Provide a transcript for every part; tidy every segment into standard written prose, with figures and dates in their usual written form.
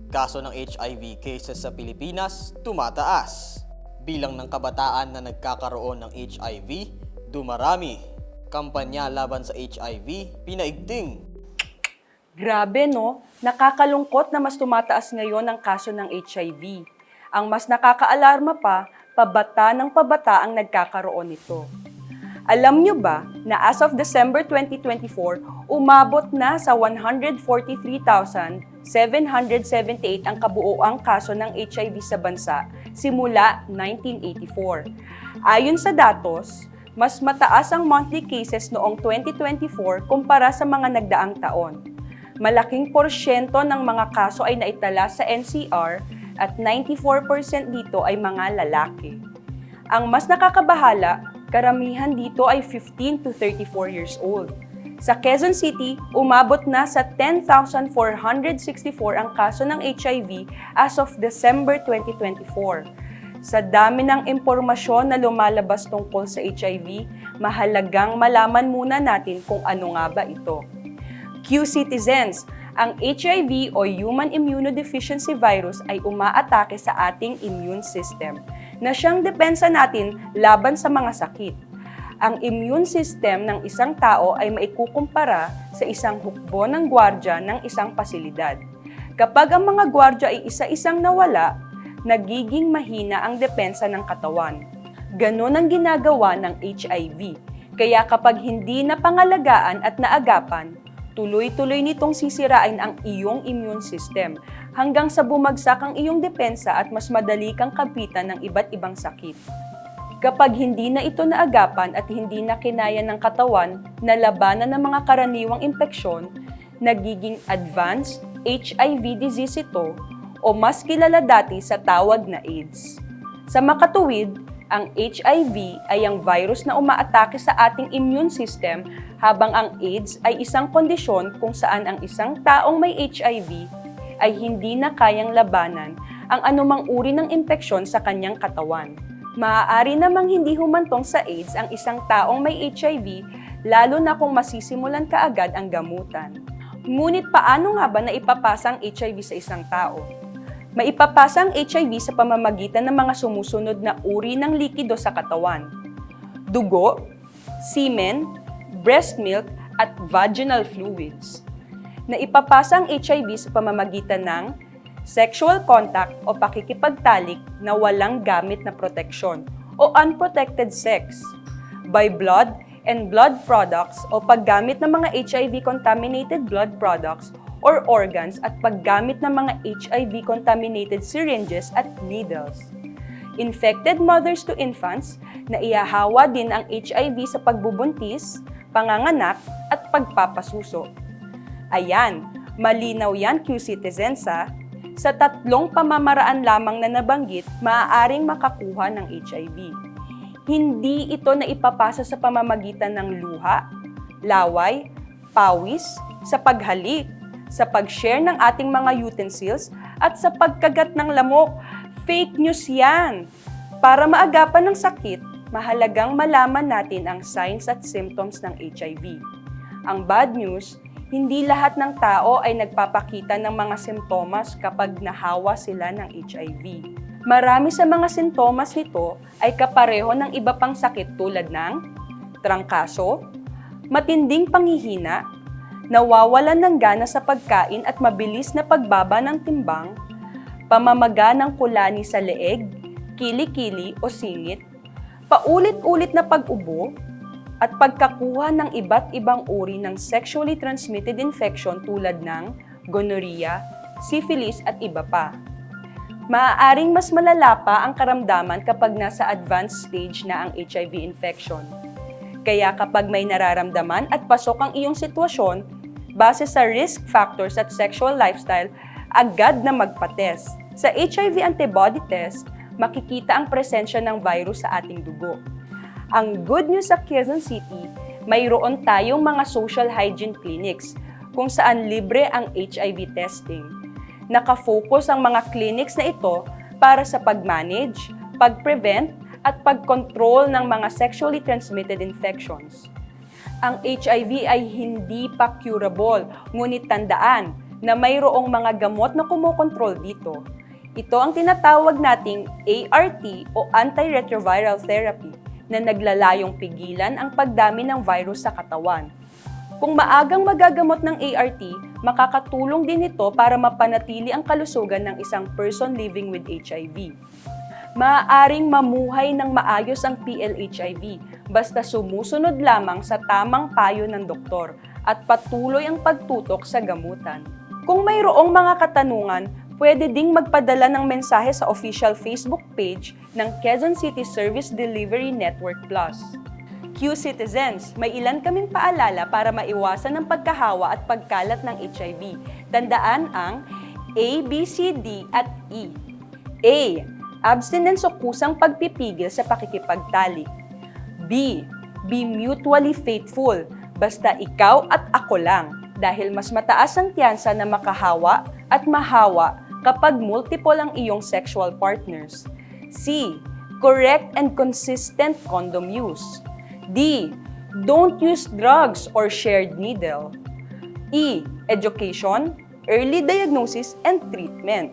Kaso ng HIV cases sa Pilipinas tumataas. Bilang ng kabataan na nagkakaroon ng HIV, dumarami. Kampanya laban sa HIV, pinaigting. Grabe no, nakakalungkot na mas tumataas ngayon ang kaso ng HIV. Ang mas nakakaalarma pa, pabata ng pabata ang nagkakaroon nito. Alam nyo ba na as of December 2024, umabot na sa 143,778 ang kabuoang kaso ng HIV sa bansa simula 1984. Ayon sa datos, mas mataas ang monthly cases noong 2024 kumpara sa mga nagdaang taon. Malaking porsyento ng mga kaso ay naitala sa NCR at 94% dito ay mga lalaki. Ang mas nakakabahala, karamihan dito ay 15 to 34 years old. Sa Quezon City, umabot na sa 10,464 ang kaso ng HIV as of December 2024. Sa dami ng impormasyon na lumalabas tungkol sa HIV, mahalagang malaman muna natin kung ano nga ba ito. Q-Citizens, ang HIV o Human Immunodeficiency Virus ay umaatake sa ating immune system na siyang depensa natin laban sa mga sakit. Ang immune system ng isang tao ay maikukumpara sa isang hukbo ng gwardya ng isang pasilidad. Kapag ang mga gwardya ay isa-isang nawala, nagiging mahina ang depensa ng katawan. Ganon ang ginagawa ng HIV. Kaya kapag hindi napangalagaan at naagapan, tuloy-tuloy nitong sisirain ang iyong immune system hanggang sa bumagsak ang iyong depensa at mas madali kang kapitan ng iba't ibang sakit. Kapag hindi na ito naagapan at hindi na kinaya ng katawan na labanan ng mga karaniwang impeksyon, nagiging advanced HIV disease ito o mas kilala dati sa tawag na AIDS. Sa makatuwid, ang HIV ay ang virus na umaatake sa ating immune system habang ang AIDS ay isang kondisyon kung saan ang isang taong may HIV ay hindi na kayang labanan ang anumang uri ng impeksyon sa kanyang katawan. Maaari namang hindi humantong sa AIDS ang isang taong may HIV lalo na kung masisimulan kaagad ang gamutan. Ngunit paano nga ba naipapasa ang HIV sa isang tao? Maipapasa ang HIV sa pamamagitan ng mga sumusunod na uri ng likido sa katawan: dugo, semen, breast milk, at vaginal fluids. Naipapasa ang HIV sa pamamagitan ng sexual contact o pakikipagtalik na walang gamit na proteksyon o unprotected sex, by blood and blood products o paggamit ng mga HIV-contaminated blood products or organs at paggamit ng mga HIV-contaminated syringes at needles. Infected mothers to infants na ihahawa din ang HIV sa pagbubuntis, panganganak at pagpapasuso. Ayan, malinaw yan Q-Citizens ha. Sa tatlong pamamaraan lamang na nabanggit, maaaring makakuha ng HIV. Hindi ito na ipapasa sa pamamagitan ng luha, laway, pawis, sa paghalik, sa pag-share ng ating mga utensils, at sa pagkagat ng lamok. Fake news yan! Para maagapan ng sakit, mahalagang malaman natin ang signs at symptoms ng HIV. Ang bad news, hindi lahat ng tao ay nagpapakita ng mga simptomas kapag nahawa sila ng HIV. Marami sa mga sintomas nito ay kapareho ng iba pang sakit tulad ng trangkaso, matinding panghihina, nawawalan ng gana sa pagkain at mabilis na pagbaba ng timbang, pamamaga ng kulani sa leeg, kilikili o singit, paulit-ulit na pag-ubo, at pagkakuha ng iba't ibang uri ng sexually transmitted infection tulad ng gonorrhea, syphilis at iba pa. Maaaring mas malala pa ang karamdaman kapag nasa advanced stage na ang HIV infection. Kaya kapag may nararamdaman at pasok ang iyong sitwasyon, base sa risk factors at sexual lifestyle, agad na magpa-test. Sa HIV antibody test, makikita ang presensya ng virus sa ating dugo. Ang good news sa Quezon City, mayroon tayong mga social hygiene clinics kung saan libre ang HIV testing. Nakafocus ang mga clinics na ito para sa pag-manage, pag-prevent, at pag-control ng mga sexually transmitted infections. Ang HIV ay hindi pa curable, ngunit tandaan, na mayroong mga gamot na kumokontrol dito. Ito ang tinatawag nating ART o antiretroviral therapy na naglalayong pigilan ang pagdami ng virus sa katawan. Kung maagang magagamot ng ART, makakatulong din ito para mapanatili ang kalusugan ng isang person living with HIV. Maaaring mamuhay ng maayos ang PLHIV basta sumusunod lamang sa tamang payo ng doktor at patuloy ang pagtutok sa gamutan. Kung mayroong mga katanungan, pwede ding magpadala ng mensahe sa official Facebook page ng Quezon City Service Delivery Network Plus. Q-Citizens, may ilan kaming paalala para maiwasan ang pagkahawa at pagkalat ng HIV. Tandaan ang A, B, C, D at E. A. Abstinence o kusang pagpipigil sa pakikipagtalik. B. Be mutually faithful, basta ikaw at ako lang, dahil mas mataas ang tiyansa na makahawa at mahawa kapag multiple ang iyong sexual partners. C. Correct and consistent condom use. D. Don't use drugs or shared needle. E. Education, early diagnosis, and treatment.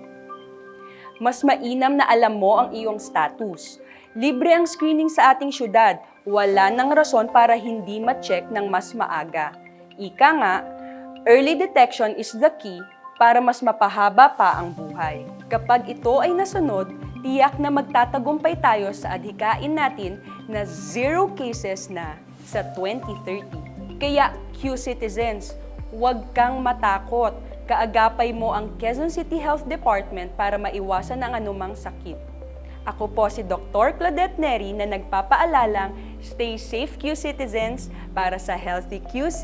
Mas mainam na alam mo ang iyong status. Libre ang screening sa ating syudad. Wala nang rason para hindi ma-check ng mas maaga. Ika nga, early detection is the key para mas mapahaba pa ang buhay. Kapag ito ay nasunod, tiyak na magtatagumpay tayo sa adhikain natin na 0 cases na sa 2030. Kaya Q-Citizens, huwag kang matakot. Kaagapay mo ang Quezon City Health Department para maiwasan ang anumang sakit. Ako po si Dr. Claudette Neri na nagpapaalalang stay safe Q-Citizens para sa Healthy QC!